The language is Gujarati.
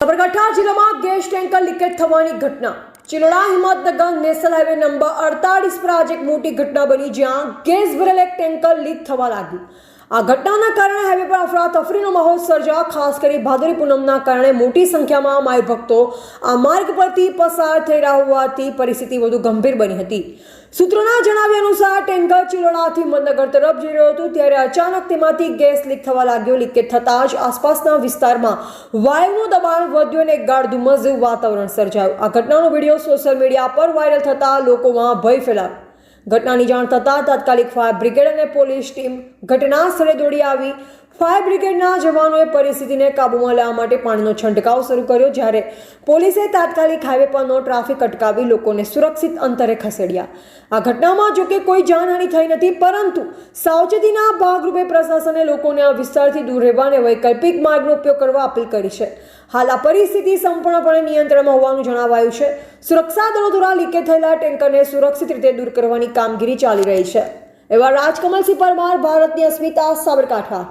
સાબરકાંઠા જિલ્લામાં ગેસ ટેન્કર લીકેજ થવાની ઘટના. Chiloda Himmatnagar national highway number 48 પર આજે એક મોટી ઘટના બની, જ્યાં ગેસ ભરેલ એક ટેન્કર લીક થવા લાગ્યું. આ ઘટનાના કારણે હાઈવે પર અફરાતફરીનો માહોલ સર્જાયો. ખાસ કરી ભાદરવી પૂનમના કારણે મોટી સંખ્યામાં માઈ ભક્તો આ માર્ગ પરથી પસાર થઈ રહ્યા હોવાથી પરિસ્થિતિ વધુ ગંભીર બની હતી. સૂત્રોના જણાવ્યા અનુસાર ટેન્કર ચિલોડાથી હિંમતનગર તરફ જઈ રહ્યું હતું, ત્યારે અચાનક તેમાંથી ગેસ લીક થવા લાગ્યો. લીકેજ થતાં જ આસપાસના વિસ્તારમાં વાયુનું દબાણ વધ્યું અને એક ગાઢ ધુમ્મસ જેવું વાતાવરણ સર્જાયું. આ ઘટનાનો વિડીયો સોશિયલ મીડિયા પર વાયરલ થતાં લોકોમાં ભય ફેલાયો. ઘટનાની જાણ થતાં તાત્કાલિક ફાયર બ્રિગેડ અને પોલીસ ટીમ ઘટના સ્થળે દોડી આવી. ફાયર બ્રિગેડના જવાનોએ પરિસ્થિતિને કાબૂમાં લેવા માટે પાણીનો છંટકાવ શરૂ કર્યો, જ્યારે પોલીસે તાત્કાલિક હાઈવે પરનો ટ્રાફિક અટકાવી લોકોને સુરક્ષિત અંતરે ખસેડ્યા. આ ઘટનામાં જોકે કોઈ જાનહાનિ થઈ નથી, પરંતુ સાવચેતીના ભાગરૂપે પ્રશાસને લોકોને આ વિસ્તારથી દૂર રહેવા અને વૈકલ્પિક માર્ગનો ઉપયોગ કરવા અપીલ કરી છે. હાલ આ પરિસ્થિતિ સંપૂર્ણપણે નિયંત્રણમાં હોવાનું જણાવાયું છે. સુરક્ષા દળો દ્વારા લીકેજ થયેલા ટેન્કરને સુરક્ષિત રીતે દૂર કરવાની કામગીરી ચાલી રહી છે. એવા રાજકમલસિંહ પરમાર, ભારતની અસ્મિતા, સાબરકાંઠા.